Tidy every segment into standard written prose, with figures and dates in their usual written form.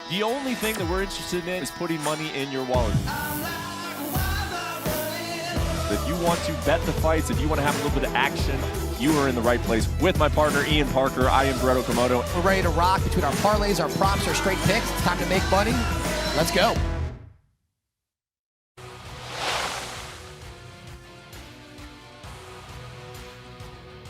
The only thing that we're interested in is putting money in your wallet. If you want to bet the fights, if you want to have a little bit of action, you are in the right place. With my partner, Ian Parker, I am Brett Okamoto. We're ready to rock between our parlays, our props, our straight picks. It's time to make money. Let's go.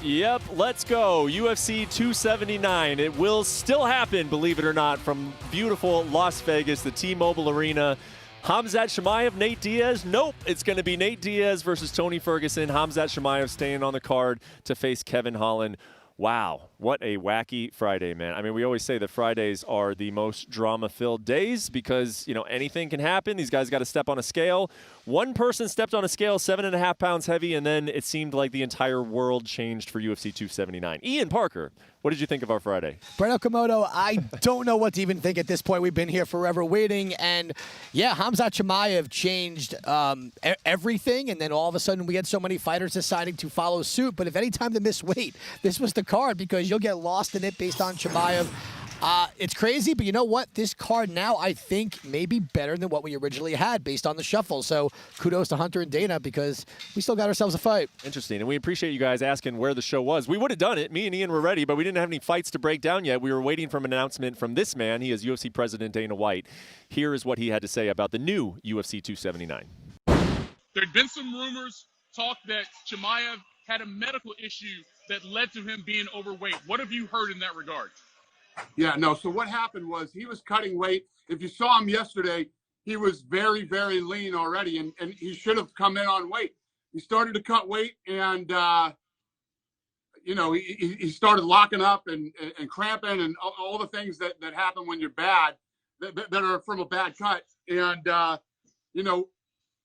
Yep, let's go. UFC 279. It will still happen, believe it or not, from beautiful Las Vegas, the T-Mobile Arena. Khamzat Chimaev, Nate Diaz. Nope, it's going to be Nate Diaz versus Tony Ferguson. Khamzat Chimaev staying on the card to face Kevin Holland. Wow, what a wacky Friday, man. I mean, we always say that Fridays are the most drama-filled days because, you know, anything can happen. These guys got to step on a scale. One person stepped on a scale 7.5 pounds heavy, and then it seemed like the entire world changed for UFC 279. Ian Parker, what did you think of our Friday? Brett Okamoto, I don't know what to even think at this point. We've been here forever waiting. And, yeah, Khamzat Chimaev changed everything. And then all of a sudden we had so many fighters deciding to follow suit. But if any time to miss weight, this was the card because you'll get lost in it based on Chimaev. It's crazy, but you know what? This card now, I think, may be better than what we originally had based on the shuffle. So kudos to Hunter and Dana because we still got ourselves a fight. Interesting, and we appreciate you guys asking where the show was. We would have done it. Me and Ian were ready, but we didn't have any fights to break down yet. We were waiting for an announcement from this man. He is UFC President Dana White. Here is what he had to say about the new UFC 279. There had been some rumors, talk that Chimaev had a medical issue that led to him being overweight. What have you heard in that regard? Yeah, no. So what happened was he was cutting weight. If you saw him yesterday, he was very, very lean already, and he should have come in on weight. He started to cut weight, and, you know, he started locking up and cramping and all the things that happen when you're bad, that are from a bad cut. And, you know,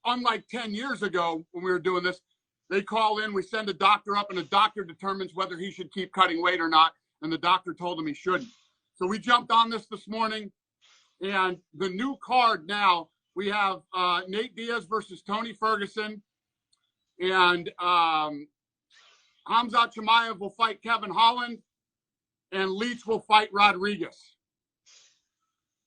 unlike 10 years ago when we were doing this, they call in, we send a doctor up, and the doctor determines whether he should keep cutting weight or not, and the doctor told him he shouldn't. So we jumped on this morning, and the new card now, we have Nate Diaz versus Tony Ferguson, and Khamzat Chimaev will fight Kevin Holland, and Leach will fight Rodriguez.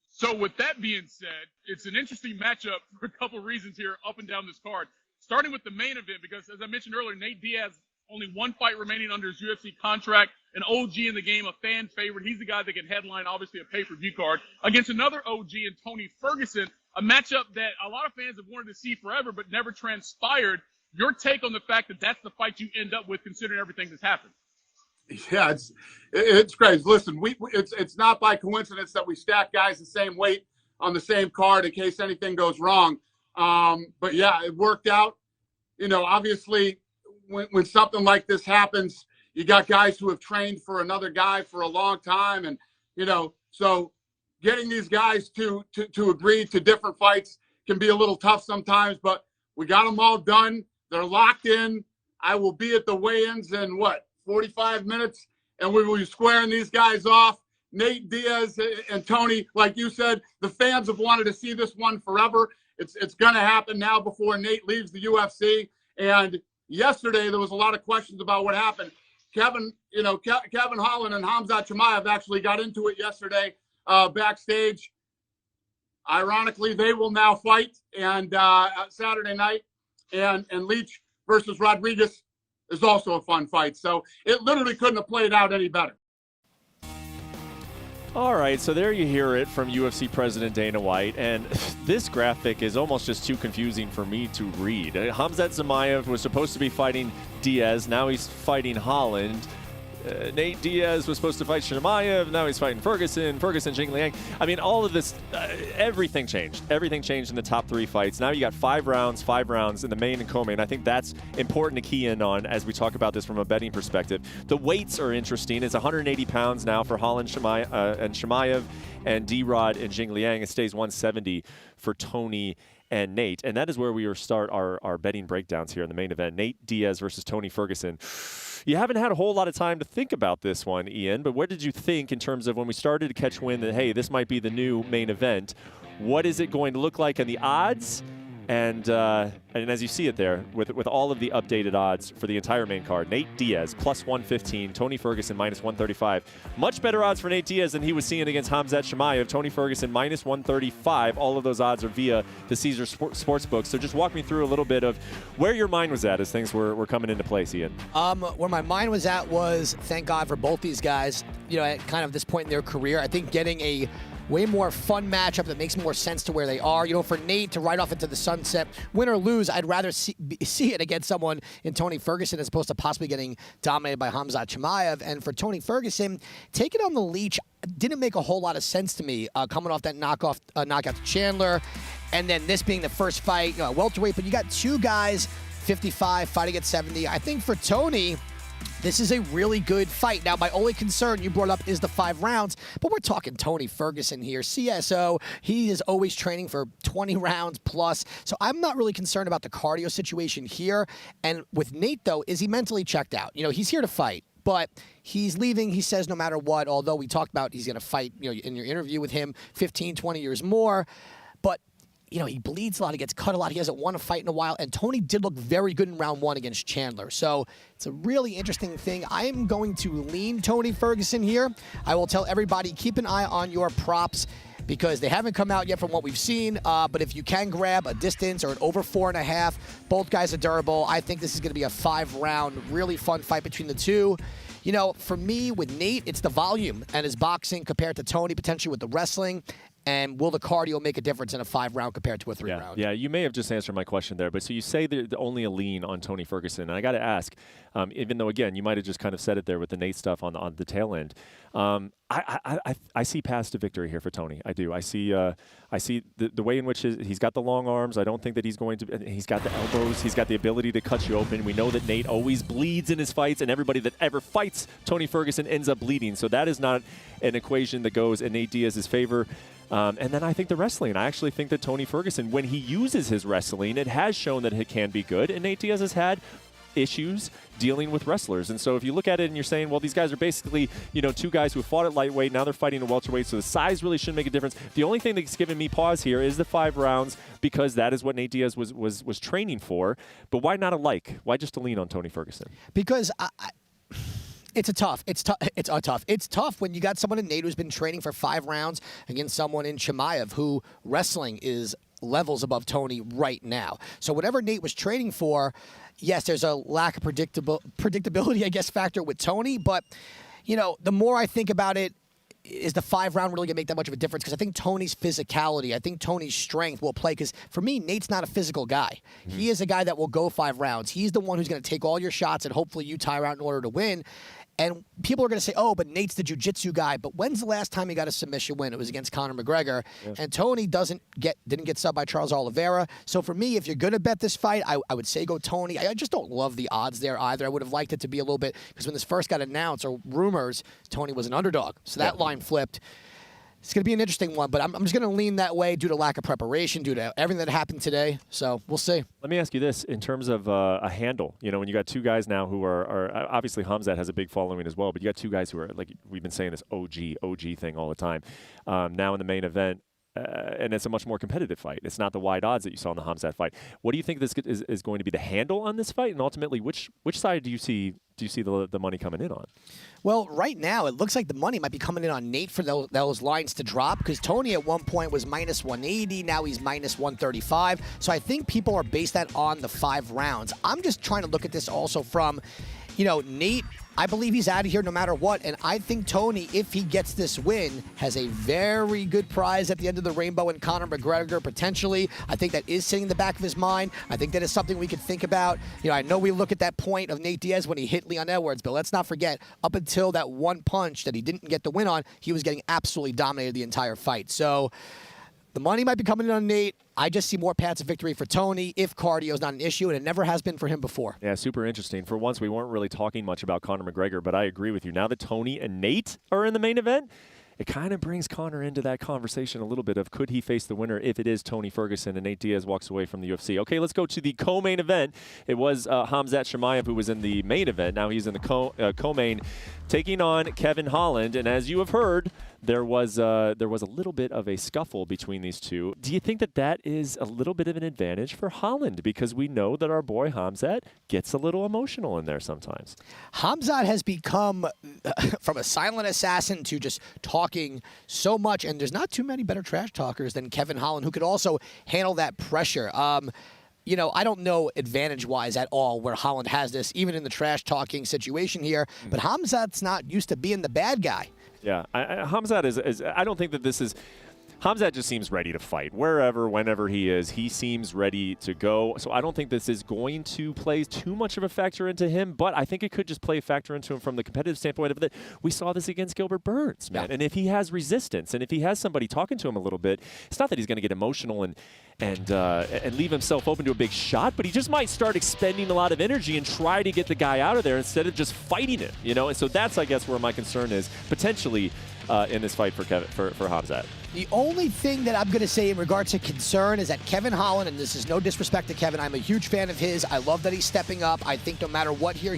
So with that being said, it's an interesting matchup for a couple reasons here up and down this card. Starting with the main event, because as I mentioned earlier, Nate Diaz, only one fight remaining under his UFC contract, an OG in the game, a fan favorite. He's the guy that can headline, obviously, a pay-per-view card against another OG in Tony Ferguson, a matchup that a lot of fans have wanted to see forever but never transpired. Your take on the fact that that's the fight you end up with considering everything that's happened? Yeah, it's crazy. Listen, it's not by coincidence that we stack guys the same weight on the same card in case anything goes wrong. But, yeah, it worked out. You know, obviously, when something like this happens, you got guys who have trained for another guy for a long time. And, you know, so getting these guys to agree to different fights can be a little tough sometimes, but we got them all done. They're locked in. I will be at the weigh-ins in, 45 minutes, and we will be squaring these guys off. Nate Diaz and Tony, like you said, the fans have wanted to see this one forever. It's going to happen now before Nate leaves the UFC. And yesterday, there was a lot of questions about what happened. Kevin Holland and Khamzat Chimaev actually got into it yesterday backstage. Ironically, they will now fight and Saturday night. And Leach versus Rodriguez is also a fun fight. So it literally couldn't have played out any better. All right, so there you hear it from UFC President Dana White, and this graphic is almost just too confusing for me to read. Khamzat Chimaev was supposed to be fighting Diaz, now he's fighting Holland. Nate Diaz was supposed to fight Chimaev, now he's fighting Ferguson, Jingliang. I mean, all of this, everything changed. Everything changed in the top three fights. Now you got five rounds in the main and co-main. I think that's important to key in on as we talk about this from a betting perspective. The weights are interesting. It's 180 pounds now for Holland and Chimaev, and D-Rod and Jingliang. It stays 170 for Tony and Nate. And that is where we will start our betting breakdowns here in the main event. Nate Diaz versus Tony Ferguson. You haven't had a whole lot of time to think about this one, Ian, but what did you think in terms of when we started to catch wind that, hey, this might be the new main event? What is it going to look like in the odds? And as you see it there, with all of the updated odds for the entire main card, Nate Diaz plus 115, Tony Ferguson minus 135. Much better odds for Nate Diaz than he was seeing against Khamzat Chimaev. Tony Ferguson minus 135. All of those odds are via the Caesar Sportsbook. So just walk me through a little bit of where your mind was at as things were coming into place, Ian. Where my mind was at was, thank God for both these guys, at kind of this point in their career. I think getting a way more fun matchup that makes more sense to where they are. For Nate to ride off into the sunset, win or lose, I'd rather see it against someone in Tony Ferguson as opposed to possibly getting dominated by Khamzat Chimaev. And for Tony Ferguson, taking on the leash didn't make a whole lot of sense to me, coming off that knockout to Chandler, and then this being the first fight, welterweight. But you got two guys, 55, fighting at 70. I think for Tony, this is a really good fight. Now, my only concern you brought up is the 5 rounds, but we're talking Tony Ferguson here. CSO, he is always training for 20 rounds plus, so I'm not really concerned about the cardio situation here. And with Nate, though, is he mentally checked out? He's here to fight, but he's leaving, he says, no matter what, although we talked about he's going to fight, in your interview with him, 15, 20 years more. But he bleeds a lot. He gets cut a lot. He hasn't won a fight in a while. And Tony did look very good in round 1 against Chandler. So it's a really interesting thing. I am going to lean Tony Ferguson here. I will tell everybody, keep an eye on your props because they haven't come out yet from what we've seen. But if you can grab a distance or an over 4.5, both guys are durable. I think this is going to be a 5-round, really fun fight between the two. For me, with Nate, it's the volume and his boxing compared to Tony, potentially with the wrestling. And will the cardio make a difference in a 5-round compared to a 3-round? Yeah, you may have just answered my question there. But so you say there's only a lean on Tony Ferguson. And I got to ask, even though, again, you might have just kind of said it there with the Nate stuff on the tail end. I see paths to victory here for Tony. I do. I see the way in which he's got the long arms. I don't think that he's going to. He's got the elbows. He's got the ability to cut you open. We know that Nate always bleeds in his fights, and everybody that ever fights Tony Ferguson ends up bleeding. So that is not an equation that goes in Nate Diaz's favor. And then I think the wrestling. I actually think that Tony Ferguson, when he uses his wrestling, it has shown that it can be good. And Nate Diaz has had issues dealing with wrestlers. And so if you look at it and you're saying, well, these guys are basically, two guys who fought at lightweight. Now they're fighting at welterweight, so the size really shouldn't make a difference. The only thing that's given me pause here is the 5 rounds because that is what Nate Diaz was training for. But why not a like? Why just a lean on Tony Ferguson? Because It's tough when you got someone in Nate who's been training for 5 rounds against someone in Chimaev who wrestling is levels above Tony right now. So whatever Nate was training for, yes, there's a lack of predictability, I guess, factor with Tony. But, the more I think about it, is the 5-round really going to make that much of a difference? Because I think Tony's physicality, I think Tony's strength will play. Because for me, Nate's not a physical guy. Mm-hmm. He is a guy that will go 5 rounds. He's the one who's going to take all your shots and hopefully you tire out in order to win. And people are going to say, oh, but Nate's the jiu-jitsu guy. But when's the last time he got a submission win? It was against Conor McGregor. Yeah. And Tony didn't get subbed by Charles Oliveira. So for me, if you're going to bet this fight, I would say go Tony. I just don't love the odds there either. I would have liked it to be a little bit, because when this first got announced, or rumors, Tony was an underdog. So that line flipped. It's going to be an interesting one, but I'm just going to lean that way due to lack of preparation, due to everything that happened today. So we'll see. Let me ask you this. In terms of a handle, when you got 2 guys now who are obviously Khamzat has a big following as well, but you got 2 guys who are, like we've been saying, this OG thing all the time. Now in the main event, and it's a much more competitive fight. It's not the wide odds that you saw in the Khamzat fight. What do you think this is going to be the handle on this fight? And ultimately, which side do you see the money coming in on? Well, right now, it looks like the money might be coming in on Nate for those lines to drop, because Tony at one point was minus 180. Now he's minus 135. So I think people are based that on the 5 rounds. I'm just trying to look at this also from, Nate, I believe he's out of here no matter what. And I think Tony, if he gets this win, has a very good prize at the end of the rainbow in Conor McGregor, potentially. I think that is sitting in the back of his mind. I think that is something we could think about. I know we look at that point of Nate Diaz when he hit Leon Edwards, but let's not forget, up until that one punch that he didn't get the win on, he was getting absolutely dominated the entire fight. So the money might be coming in on Nate. I just see more paths of victory for Tony if cardio is not an issue, and it never has been for him before. Yeah, super interesting. For once, we weren't really talking much about Conor McGregor, but I agree with you. Now that Tony and Nate are in the main event, it kind of brings Conor into that conversation a little bit of could he face the winner if it is Tony Ferguson and Nate Diaz walks away from the UFC. Okay, let's go to the co-main event. It was Khamzat Chimaev who was in the main event. Now he's in the co-main taking on Kevin Holland. And as you have heard, there was a little bit of a scuffle between these two. Do you think that that is a little bit of an advantage for Holland? Because we know that our boy Khamzat gets a little emotional in there sometimes. Khamzat has become, from a silent assassin to just talking so much, and there's not too many better trash talkers than Kevin Holland, who could also handle that pressure. You know, I don't know advantage-wise at all where Holland has this, even in the trash-talking situation here. But Khamzat's not used to being the bad guy. Yeah, Khamzat is. I don't think that this is. Khamzat just seems ready to fight wherever, whenever he is. He seems ready to go. So I don't think this is going to play too much of a factor into him, but I think it could just play a factor into him from the competitive standpoint of that. We saw this against Gilbert Burns, man. Yeah. And if he has resistance and if he has somebody talking to him a little bit, it's not that he's going to get emotional and leave himself open to a big shot, but he just might start expending a lot of energy and try to get the guy out of there instead of just fighting him, you know? And so that's, I guess, where my concern is potentially in this fight for Khamzat. The only thing that I'm going to say in regards to concern is that Kevin Holland, and this is no disrespect to Kevin, I'm a huge fan of his. I love that he's stepping up. I think no matter what here,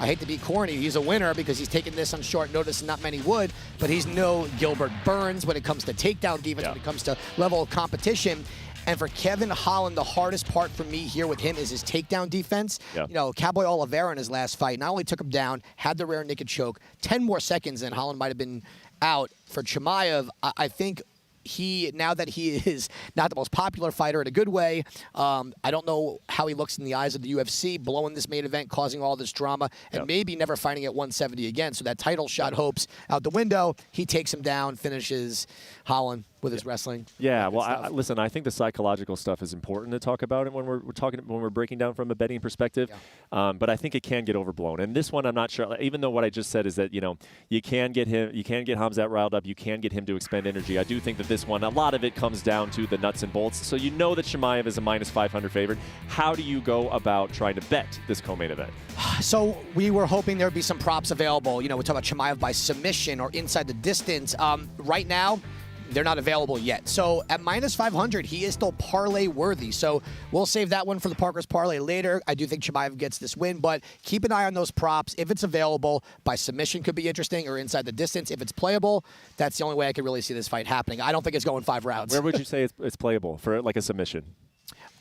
I hate to be corny, he's a winner because he's taking this on short notice and not many would, but he's no Gilbert Burns when it comes to takedown defense, when it comes to level of competition. And for Kevin Holland, the hardest part for me here with him is his takedown defense. You know, Cowboy Oliveira in his last fight not only took him down, had the rear naked choke, 10 more seconds and Holland might have been out. For Chimaev, I think now that he is not the most popular fighter in a good way, I don't know how he looks in the eyes of the UFC, blowing this main event, causing all this drama, and maybe never fighting at 170 again. So that title shot hopes out the window. He takes him down, finishes Holland with his wrestling. Yeah, well, listen, I think the psychological stuff is important to talk about it when we're breaking down from a betting perspective. But I think it can get overblown. And this one, I'm not sure. Even though what I just said is that you can get Khamzat riled up, you can get him to expend energy. I do think that this one, a lot of it comes down to the nuts and bolts. So you know that Chimaev is a minus 500 favorite. How do you go about trying to bet this co-main event? So we were hoping there would be some props available. You know, we talk about Chimaev by submission or inside the distance. Right now, they're not available yet. So at minus 500, he is still parlay worthy. So we'll save that one for the Parker's parlay later. I do think Chimaev gets this win, but keep an eye on those props. If it's available, by submission could be interesting, or inside the distance. If it's playable, that's the only way I could really see this fight happening. I don't think it's going 5 rounds. Where would you say it's playable for like a submission?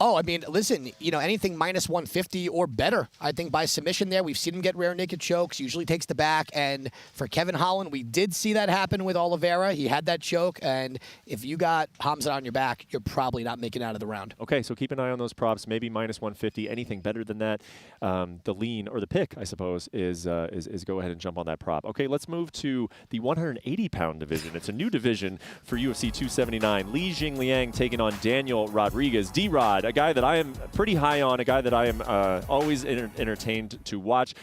Oh, I mean, listen, anything minus 150 or better. I think by submission there, we've seen him get rear naked chokes, usually takes the back. And for Kevin Holland, we did see that happen with Oliveira. He had that choke. And if you got Khamzat on your back, you're probably not making it out of the round. Okay, so keep an eye on those props. Maybe minus 150. Anything better than that, the lean or the pick, I suppose, is go ahead and jump on that prop. Okay, let's move to the 180-pound division. It's a new division for UFC 279. Jingliang taking on Daniel Rodriguez. D-Rod, a guy that I am pretty high on, a guy that I am always entertained to watch.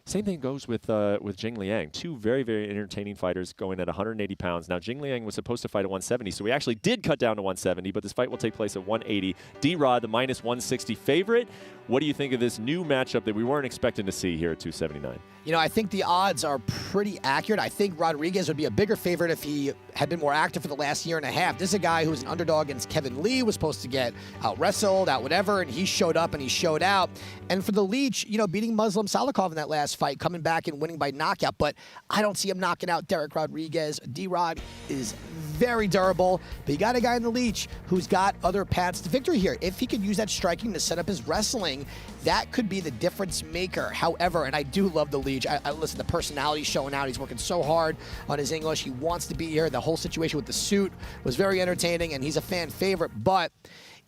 Same thing goes with Jingliang. Two very, very entertaining fighters going at 180 pounds. Now, Jingliang was supposed to fight at 170, so we actually did cut down to 170, but this fight will take place at 180. D-Rod, the minus 160 favorite. What do you think of this new matchup that we weren't expecting to see here at 279? I think the odds are pretty accurate. I think Rodriguez would be a bigger favorite if he had been more active for the last year and a half. This is a guy who's an underdog against Kevin Lee, was supposed to get out-wrestled, out-whatever, and he showed up and he showed out. And for the Leech, beating Muslim Salikov in that last fight, coming back and winning by knockout, but I don't see him knocking out Derek Rodriguez. D-Rod is very durable, but you got a guy in the Leech who's got other paths to victory here. If he could use that striking to set up his wrestling, that could be the difference maker. However, and I do love the Leech. I listen, the personality's showing out. He's working so hard on his English. He wants to be here. The whole situation with the suit was very entertaining, and he's a fan favorite, but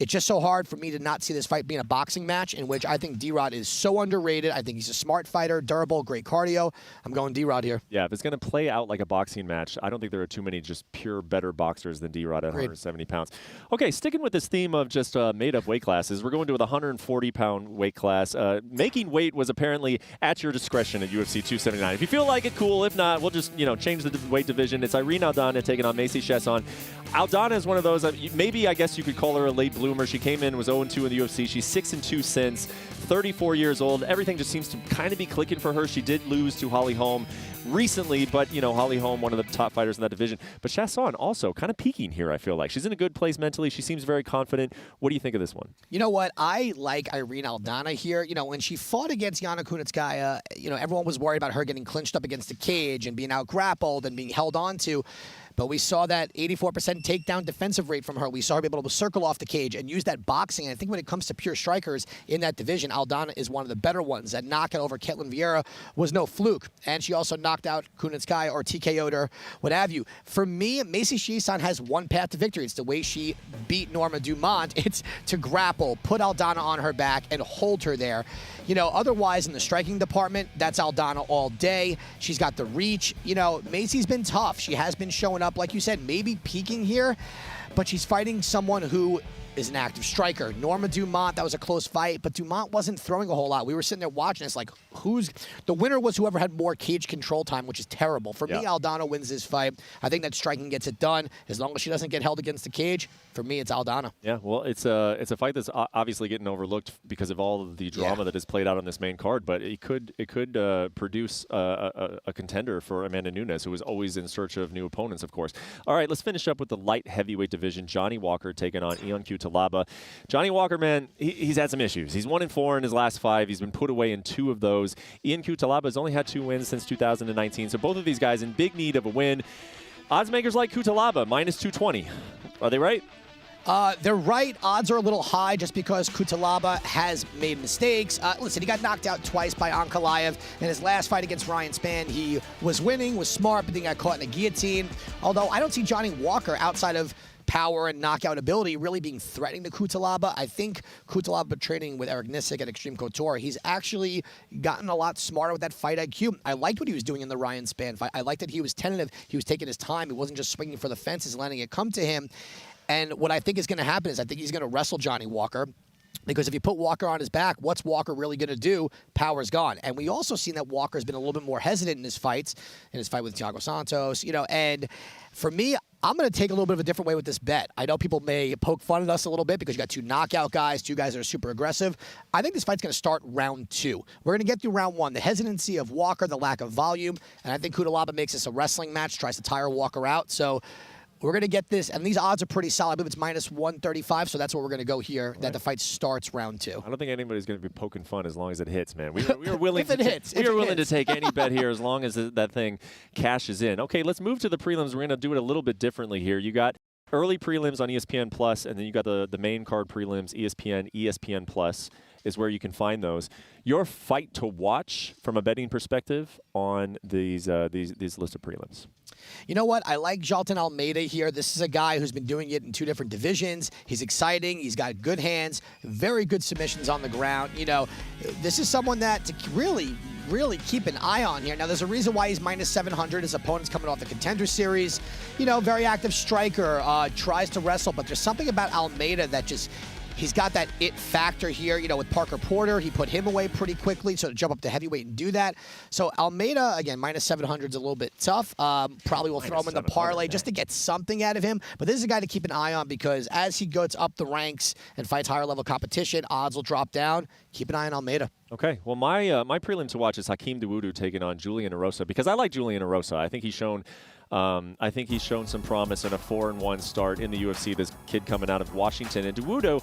it's just so hard for me to not see this fight being a boxing match, in which I think D-Rod is so underrated. I think he's a smart fighter, durable, great cardio. I'm going D-Rod here. Yeah, if it's going to play out like a boxing match, I don't think there are too many just pure better boxers than D-Rod at 170 pounds. Okay, sticking with this theme of just made-up weight classes, we're going to the 140-pound weight class. Making weight was apparently at your discretion at UFC 279. If you feel like it, cool. If not, we'll just change the weight division. It's Irene Aldana taking on Macy Chiasson. Aldana is one of those, maybe I guess you could call her a late bloomer. She came in, was 0-2 in the UFC. She's 6-2 since, 34 years old. Everything just seems to kind of be clicking for her. She did lose to Holly Holm recently, but, Holly Holm, one of the top fighters in that division. But Chiasson also kind of peaking here, I feel like. She's in a good place mentally. She seems very confident. What do you think of this one? You know what? I like Irene Aldana here. When she fought against Yana Kunitskaya, everyone was worried about her getting clinched up against the cage and being out-grappled and being held on to. but we saw that 84% takedown defensive rate from her. We saw her be able to circle off the cage and use that boxing. And I think when it comes to pure strikers in that division, Aldana is one of the better ones. That knockout over Ketlin Vieira was no fluke. And she also knocked out Kunitskaya or TKO'd her, what have you. For me, Macy Chiasson has one path to victory. It's the way she beat Norma Dumont. It's to grapple, put Aldana on her back, and hold her there. You know, otherwise in the striking department, that's Aldana all day. She's got the reach. You know, Macy's been tough. She has been showing up, like you said, maybe peaking here, but she's fighting someone who is an active striker. Norma Dumont, that was a close fight, but Dumont wasn't throwing a whole lot. We were sitting there watching. It's like, the winner was whoever had more cage control time, which is terrible. For me, Aldana wins this fight. I think that striking gets it done. As long as she doesn't get held against the cage, for me, it's Aldana. Yeah, well, it's a fight that's obviously getting overlooked because of all of the drama that has played out on this main card, but it could produce a contender for Amanda Nunes, who is always in search of new opponents, of course. All right, let's finish up with the light heavyweight division. Johnny Walker taking on Ion Cutelaba. Johnny Walker, man, he's had some issues. He's 1-4 in his last 5. He's been put away in 2 of those. Ion Cutelaba has only had 2 wins since 2019, so both of these guys in big need of a win. Odds makers like Cutelaba, -220. Are they right? They're right. Odds are a little high just because Cutelaba has made mistakes. Listen, he got knocked out twice by Ankalaev. In his last fight against Ryan Spann, he was winning, was smart, but then got caught in a guillotine. Although I don't see Johnny Walker, outside of power and knockout ability, really being threatening to Cutelaba. I think Cutelaba training with Eric Nissick at Extreme Couture, he's actually gotten a lot smarter with that fight IQ. I liked what he was doing in the Ryan Spann fight. I liked that he was tentative. He was taking his time. He wasn't just swinging for the fences, letting it come to him. And what I think is going to happen is I think he's going to wrestle Johnny Walker. Because if you put Walker on his back, what's Walker really going to do? Power's gone. And we also seen that Walker's been a little bit more hesitant in his fights, in his fight with Thiago Santos, you know. And for me, I'm going to take a little bit of a different way with this bet. I know people may poke fun at us a little bit because you got 2 knockout guys, 2 guys that are super aggressive. I think this fight's going to start round 2. We're going to get through round 1. The hesitancy of Walker, the lack of volume, and I think Cutelaba makes this a wrestling match, tries to tire Walker out. So we're going to get this, and these odds are pretty solid. I believe it's -135, so that's where we're going to go here, that the fight starts round 2. I don't think anybody's going to be poking fun as long as it hits, man. We are willing to take any bet here as long as that thing cashes in. Okay, let's move to the prelims. We're going to do it a little bit differently here. You got early prelims on ESPN Plus, and then you got the main card prelims, ESPN Plus is where you can find those. Your fight to watch from a betting perspective on these listed prelims. You know what? I like Jalton Almeida here. This is a guy who's been doing it in 2 different divisions. He's exciting. He's got good hands, very good submissions on the ground. You know, this is someone that to really keep an eye on here. Now, there's a reason why he's -700. His opponent's coming off the Contender Series. You know, very active striker, tries to wrestle, but there's something about Almeida that just... He's got that it factor here. You know, with Parker Porter, he put him away pretty quickly, so to jump up to heavyweight and do that. So Almeida, again, -700 is a little bit tough. Probably will throw him in the parlay just to get something out of him. But this is a guy to keep an eye on because as he goes up the ranks and fights higher level competition, odds will drop down. Keep an eye on Almeida. Okay, well, my prelim to watch is Hakeem Dawodu taking on Julian Erosa because I like Julian Erosa. I think he's shown some promise in a 4-1 start in the UFC. This kid coming out of Washington, and Dawodu,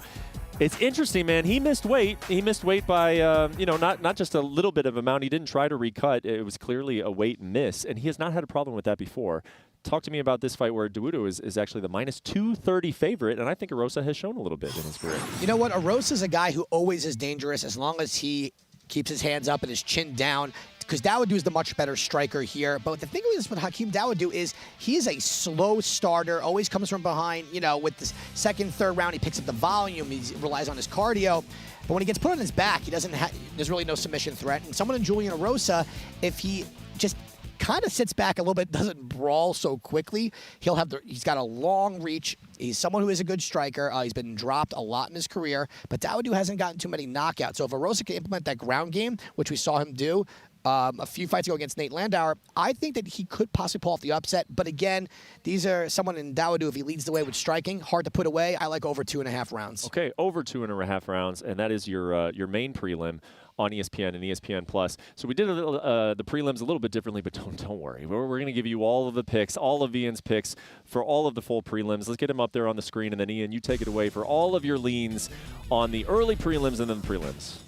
it's interesting, man. He missed weight. He missed weight by not just a little bit of amount. He didn't try to recut. It was clearly a weight miss, and he has not had a problem with that before. Talk to me about this fight where Dawodu is actually the -230 favorite, and I think Erosa has shown a little bit in his career. You know what? Erosa is a guy who always is dangerous as long as he keeps his hands up and his chin down. Because Dawodu is the much better striker here. But the thing with Hakeem Dawodu is he is a slow starter, always comes from behind. You know, with the second, third round, he picks up the volume. He relies on his cardio. But when he gets put on his back, he doesn't there's really no submission threat. And someone in Julian Erosa, if he just kind of sits back a little bit, doesn't brawl so quickly, he's got a long reach. He's someone who is a good striker. He's been dropped a lot in his career, but Dawodu hasn't gotten too many knockouts. So if Erosa can implement that ground game, which we saw him do a few fights ago against Nate Landauer, I think that he could possibly pull off the upset. But again, these are someone in Dawodu, if he leads the way with striking, hard to put away. I like over 2.5 rounds. Okay, over 2.5 rounds, and that is your main prelim on ESPN and ESPN Plus. So we did the prelims a little bit differently, but don't worry. We're going to give you all of the picks, all of Ian's picks for all of the full prelims. Let's get him up there on the screen, and then Ian, you take it away for all of your leans on the early prelims and then the prelims.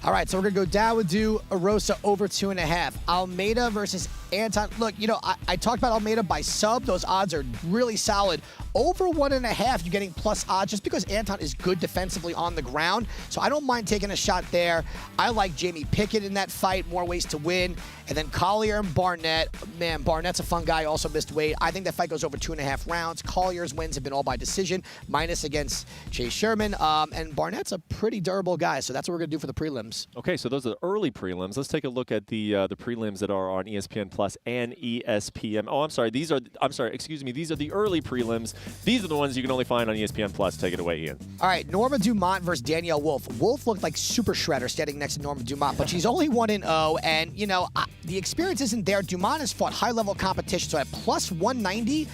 All right, so we're going to go Dawodu Arosa over 2.5. Almeida versus Anton. Look, I talked about Almeida by sub. Those odds are really solid. Over 1.5, you're getting plus odds just because Anton is good defensively on the ground. So I don't mind taking a shot there. I like Jamie Pickett in that fight. More ways to win. And then Collier and Barnett. Man, Barnett's a fun guy. Also missed weight. I think that fight goes over 2.5 rounds. Collier's wins have been all by decision, minus against Chase Sherman. And Barnett's a pretty durable guy. So that's what we're going to do for the prelims. Okay, so those are the early prelims. Let's take a look at the prelims that are on ESPN Plus and ESPN. Oh, I'm sorry. These are the early prelims. These are the ones you can only find on ESPN Plus. Take it away, Ian. All right, Norma Dumont versus Danielle Wolf. Wolf looked like Super Shredder standing next to Norma Dumont, but she's only 1-0, and the experience isn't there. Dumont has fought high-level competition, so at plus 190.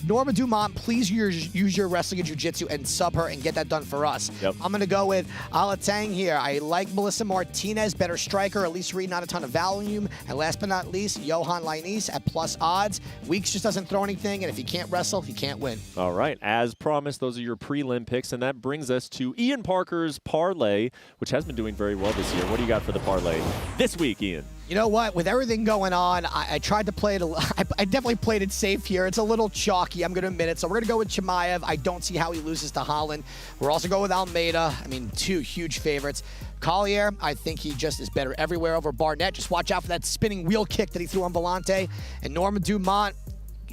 Norma Dumont, please use your wrestling and jiu-jitsu and sub her and get that done for us. Yep. I'm going to go with Alatang here. I like Melissa Martinez, better striker. Elise Reed, not a ton of volume. And last but not least, Johan Linese at plus odds. Weeks just doesn't throw anything, and if he can't wrestle, he can't win. All right. As promised, those are your prelim picks, and that brings us to Ian Parker's parlay, which has been doing very well this year. What do you got for the parlay this week, Ian? You know what? With everything going on, I tried to play it. I definitely played it safe here. It's a little chalky, I'm going to admit it. So we're going to go with Chimaev. I don't see how he loses to Holland. We're also going with Almeida. I mean, two huge favorites. Collier, I think he just is better everywhere over Barnett. Just watch out for that spinning wheel kick that he threw on Volante. And Norma Dumont,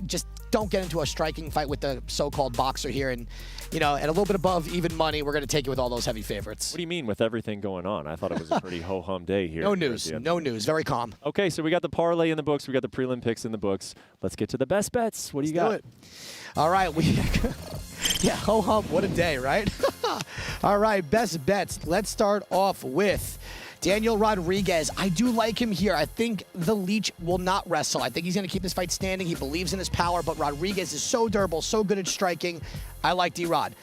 just don't get into a striking fight with the so-called boxer here. And, at a little bit above even money, we're going to take it with all those heavy favorites. What do you mean with everything going on? I thought it was a pretty ho-hum day here. No news. Very calm. Okay, so we got the parlay in the books. We got the prelim picks in the books. Let's get to the best bets. What do you got? Do it. All right. Yeah, ho-hum. What a day, right? All right, best bets. Let's start off with Daniel Rodriguez. I do like him here. I think the Leech will not wrestle. I think he's going to keep this fight standing. He believes in his power, but Rodriguez is so durable, so good at striking. I like D-Rod.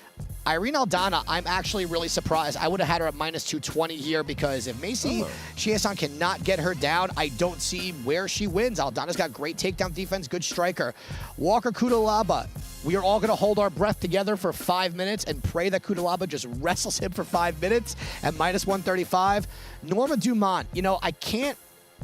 Irene Aldana, I'm actually really surprised. I would have had her at minus 220 here because if Macy Chiasson cannot get her down, I don't see where she wins. Aldana's got great takedown defense, good striker. Walker Kudalaba, we are all going to hold our breath together for 5 minutes and pray that Kudalaba just wrestles him for 5 minutes at minus 135. Norma Dumont, I can't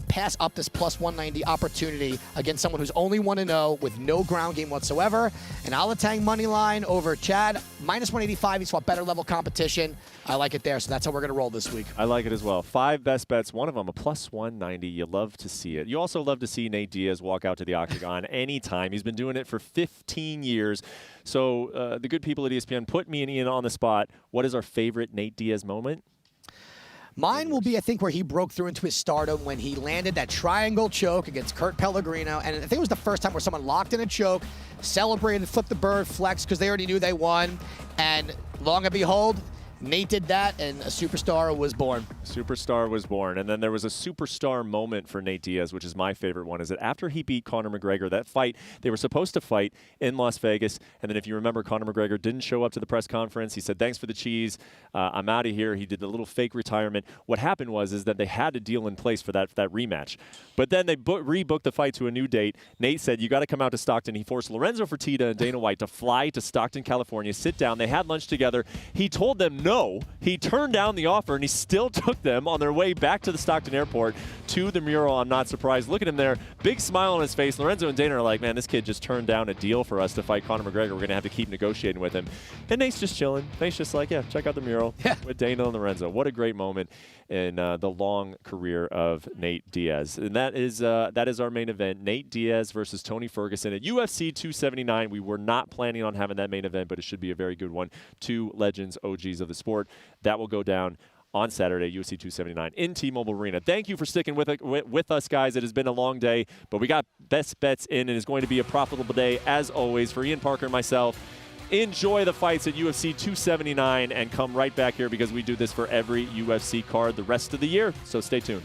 pass up this plus 190 opportunity against someone who's only 1-0 with no ground game whatsoever. And Alatang money line over Chad, minus 185. He's fought better level competition. I like it there, so that's how we're going to roll this week. I like it as well. 5 best bets, one of them a plus 190. You love to see it. You also love to see Nate Diaz walk out to the octagon anytime. He's been doing it for 15 years. So the good people at ESPN put me and Ian on the spot. What is our favorite Nate Diaz moment? Mine will be, I think, where he broke through into his stardom when he landed that triangle choke against Kurt Pellegrino. And I think it was the first time where someone locked in a choke, celebrated, flipped the bird, flexed because they already knew they won. And long and behold, Nate did that, and a superstar was born. Superstar was born. And then there was a superstar moment for Nate Diaz, which is my favorite one, is that after he beat Conor McGregor, that fight, they were supposed to fight in Las Vegas. And then if you remember, Conor McGregor didn't show up to the press conference. He said, thanks for the cheese. I'm out of here. He did a little fake retirement. What happened is that they had a deal in place for that rematch. But then they rebooked the fight to a new date. Nate said, you got to come out to Stockton. He forced Lorenzo Fertitta and Dana White to fly to Stockton, California, sit down. They had lunch together. He told them no. He turned down the offer, and he still took them on their way back to the Stockton airport to the mural. I'm not surprised. Look at him there. Big smile on his face. Lorenzo and Dana are like, man, this kid just turned down a deal for us to fight Conor McGregor. We're going to have to keep negotiating with him. And Nate's just chilling. Nate's just like, yeah, check out the mural with Dana and Lorenzo. What a great moment in the long career of Nate Diaz. And that is our main event, Nate Diaz versus Tony Ferguson at UFC 279. We were not planning on having that main event, but it should be a very good one. 2 legends, OGs of the sport. That will go down on Saturday, UFC 279 in T-Mobile Arena. Thank you for sticking with us, guys. It has been a long day, but we got best bets in, and it's going to be a profitable day, as always. For Ian Parker and myself, enjoy the fights at UFC 279 and come right back here because we do this for every UFC card the rest of the year, so stay tuned.